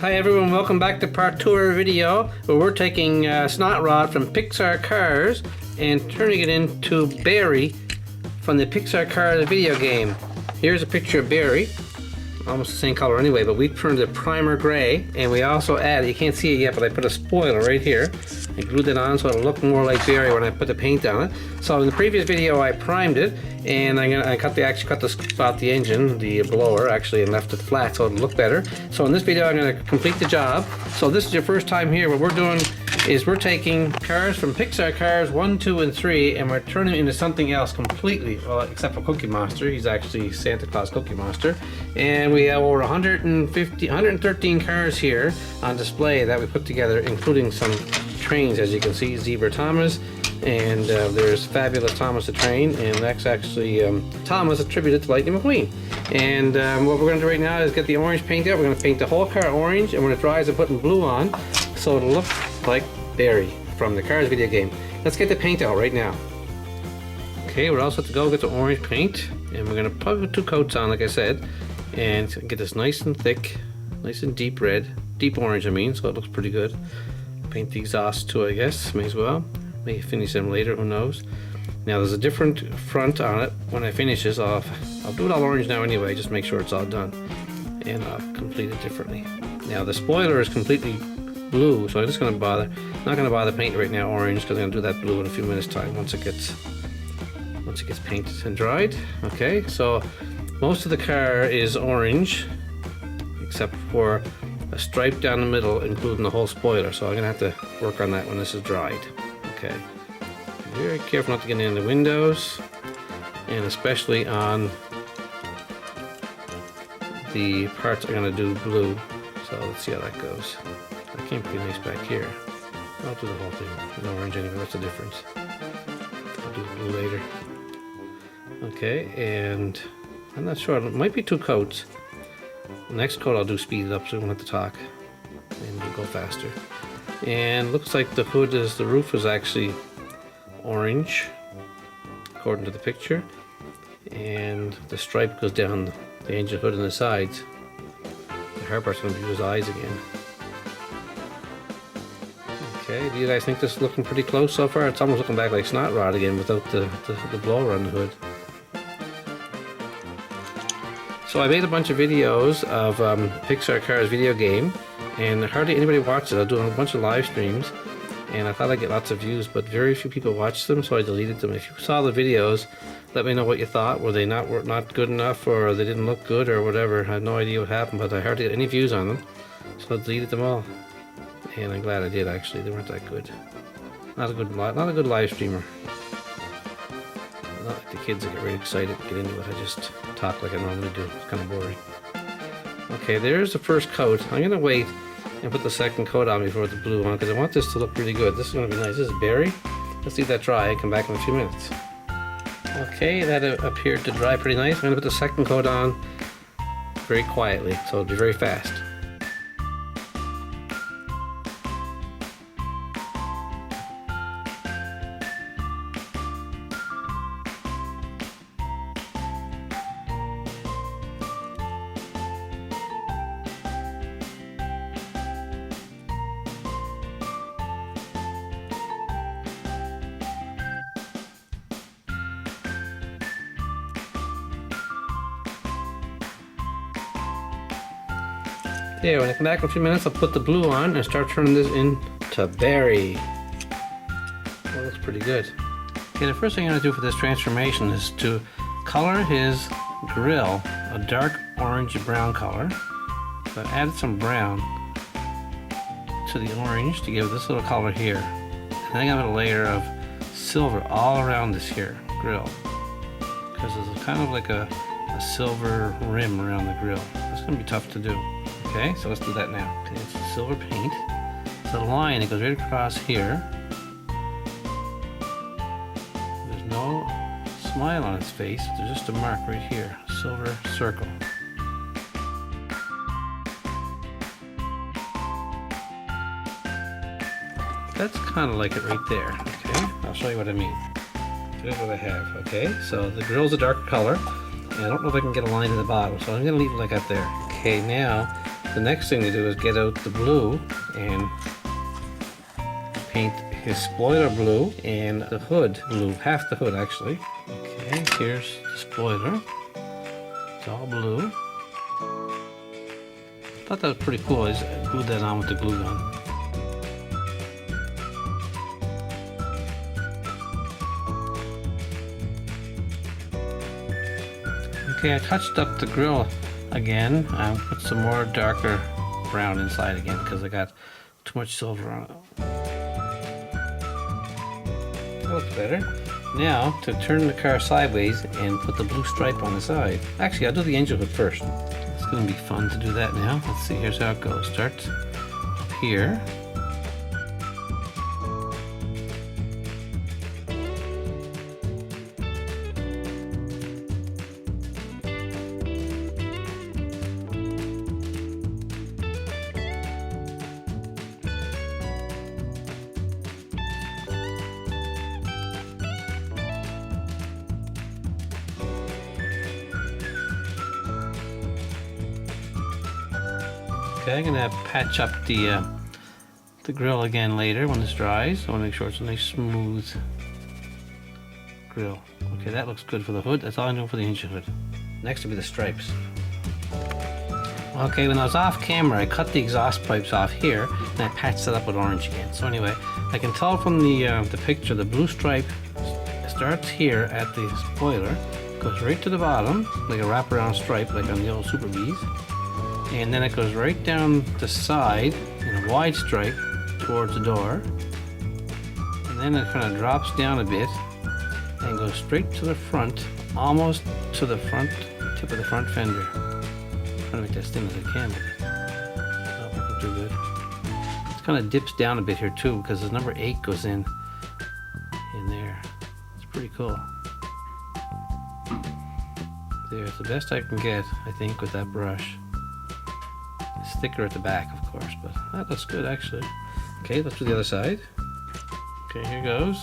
Hi everyone, welcome back to part 2 of our video where we're taking Snot Rod from Pixar Cars and turning it into Barry from the Pixar Cars video game. Here's a picture of Barry, almost the same color anyway, but we turned it primer gray, and we also added, you can't see it yet, but I put a spoiler right here. I glued it on so it'll look more like Barry when I put the paint on it. So in the previous video I primed it, and I actually cut the engine, the blower actually, and left it flat so it'll look better. So in this video I'm going to complete the job. So this is your first time here. What we're doing is we're taking cars from Pixar Cars 1, 2, and 3, and we're turning it into something else completely, well, except for Cookie Monster. He's actually Santa Claus Cookie Monster. And we have over 113 cars here on display that we put together, including some trains, as you can see. Zebra Thomas, and there's Fabulous Thomas the Train, and that's actually Thomas attributed to Lightning McQueen. And what we're going to do right now is get the orange paint out. We're going to paint the whole car orange, and when it dries I'm putting blue on so it'll look like Barry from the Cars video game. Let's get the paint out right now. Okay, we're all set to go. Get the orange paint, and we're going to probably put 2 coats on, like I said, and get this nice and thick, nice and deep red, deep orange I mean, so it looks pretty good. Paint the exhaust too, I guess, may as well. May finish them later, who knows. Now there's a different front on it. When I finish this off, I'll do it all orange now anyway, just make sure it's all done, and I'll complete it differently. Now the spoiler is completely blue, so I'm just not gonna bother painting right now orange, because I'm gonna do that blue in a few minutes time once it gets painted and dried. Okay, so most of the car is orange except for a stripe down the middle, including the whole spoiler, so I'm gonna have to work on that when this is dried. Okay, be very careful not to get in the windows, and especially on the parts I'm gonna do blue. So let's see how that goes. That came pretty nice back here. I'll do the whole thing in orange anyway. What's the difference? I'll do the blue later. Okay, and I'm not sure. It might be 2 coats. The next coat I'll do speed it up so we won't have to talk, and we'll go faster. And looks like the roof is actually orange, according to the picture, and the stripe goes down the engine hood and the sides. The hard part's going to be his eyes again. Okay, do you guys think this is looking pretty close so far? It's almost looking back like Snot Rod again without the blower on the hood. So I made a bunch of videos of Pixar Cars video game, and hardly anybody watches it. I'm doing a bunch of live streams, and I thought I'd get lots of views, but very few people watched them, so I deleted them. If you saw the videos, let me know what you thought. Were they not good enough, or they didn't look good, or whatever? I have no idea what happened, but I hardly got any views on them, so I deleted them all. And I'm glad I did, actually. They weren't that good. Not a good live streamer. Not like the kids that get really excited to get into it. I just talk like I normally do. It's kind of boring. Okay, there's the first coat. I'm gonna wait and put the second coat on before the blue on, because I want this to look really good. This is gonna be nice. This is Barry. Let's leave that dry and come back in a few minutes. Okay, that appeared to dry pretty nice. I'm gonna put the second coat on very quietly, so it'll be very fast. Yeah, when I come back in a few minutes, I'll put the blue on and start turning this into Barry. That looks pretty good. Okay, the first thing I'm going to do for this transformation is to color his grill a dark orange brown color. So I added some brown to the orange to give this little color here. And then I got a layer of silver all around this here grill, because there's kind of like a silver rim around the grill. That's going to be tough to do. Okay, so let's do that now. Okay, it's the silver paint. It's a line that goes right across here. There's no smile on its face. There's just a mark right here. A silver circle. That's kind of like it right there. Okay, I'll show you what I mean. Here's what I have. Okay, so the grill's a dark color. And I don't know if I can get a line in the bottom, so I'm going to leave it like up there. Okay, now the next thing to do is get out the blue and paint his spoiler blue and the hood blue, half the hood actually. Okay, here's the spoiler. It's all blue. Thought that was pretty cool. I just glued that on with the glue gun. Okay, I touched up the grill again. I put some more darker brown inside again because I got too much silver on it. That looks better. Now, to turn the car sideways and put the blue stripe on the side. Actually, I'll do the engine hood first. It's going to be fun to do that now. Let's see, here's how it goes. Starts up here. Okay, I'm gonna patch up the grill again later when this dries. I want to make sure it's a nice smooth grill. Okay, that looks good for the hood. That's all I'm doing for the engine hood. Next will be the stripes. Okay, when I was off camera, I cut the exhaust pipes off here and I patched it up with orange again. So anyway, I can tell from the picture the blue stripe starts here at the spoiler, goes right to the bottom like a wraparound stripe like on the old Super Bees. And then it goes right down the side in a wide stripe towards the door. And then it kind of drops down a bit and goes straight to the front, almost to the front tip of the front fender. I'm trying to make that as thin as I can, but it's not working too good. It kind of dips down a bit here too because the number 8 goes in there. It's pretty cool. There's the best I can get, I think, with that brush. It's thicker at the back, of course, but that looks good actually. Okay, let's do the other side. Okay, here goes.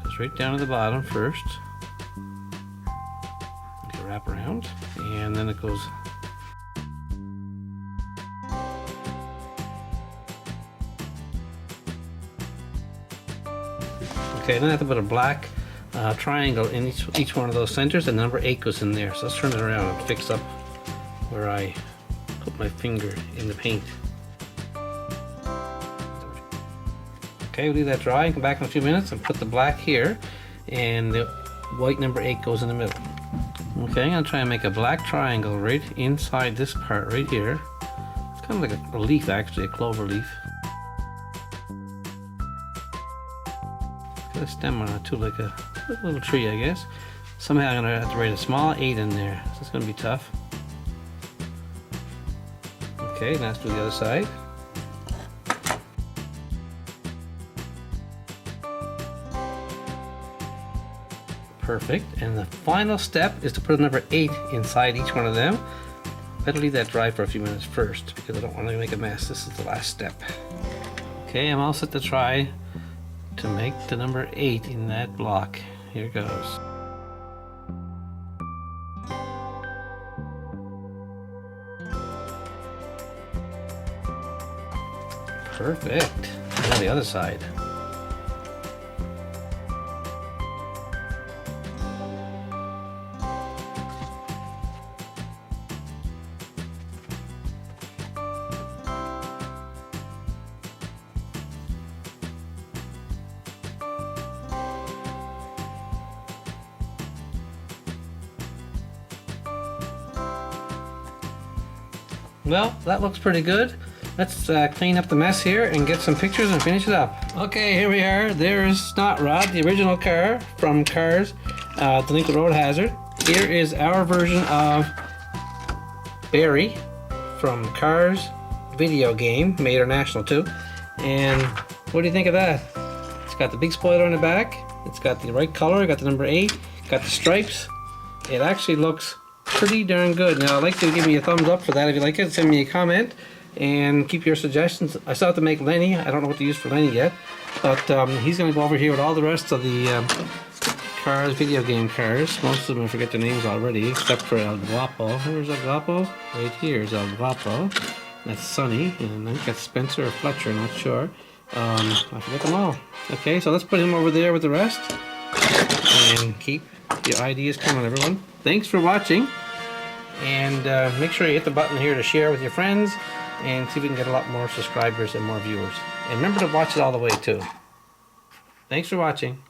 Goes right down to the bottom first. Okay, wrap around, and then it goes. Okay, then I have to put a black triangle in each one of those centers, and number 8 goes in there. So let's turn it around and fix up where I put my finger in the paint. Okay, we'll leave that dry and come back in a few minutes and put the black here, and the white number 8 goes in the middle. Okay, I'm going to try and make a black triangle right inside this part right here. It's kind of like a leaf actually, a clover leaf. Got a stem on it too, like a little tree I guess. Somehow I'm going to have to write a small 8 in there, so it's going to be tough. Okay, now let's do the other side. Perfect, and the final step is to put a number 8 inside each one of them. Better leave that dry for a few minutes first because I don't want to make a mess. This is the last step. Okay, I'm all set to try to make the number 8 in that block. Here goes. Perfect. Now the other side. Well, that looks pretty good. Let's clean up the mess here and get some pictures and finish it up. Okay, here we are. There's Snot Rod, the original car from Cars, Delinquent Road Hazard. Here is our version of Barry from Cars video game, made international too. And what do you think of that? It's got the big spoiler in the back. It's got the right color. Got the number 8. Got the stripes. It actually looks pretty darn good. Now I'd like to give me a thumbs up for that. If you like it, send me a comment and keep your suggestions. I still have to make Lenny. I don't know what to use for Lenny yet, but he's going to go over here with all the rest of the Cars video game cars. Most of them I forget the names already, except for El Guapo. Where's El Guapo? Right here is El Guapo. That's Sonny, and I think that's Spencer or Fletcher, not sure. I forget them all. Okay, so let's put him over there with the rest. And keep your ideas coming, everyone. Thanks for watching. And make sure you hit the button here to share with your friends. And see if we can get a lot more subscribers and more viewers. And remember to watch it all the way, too. Thanks for watching.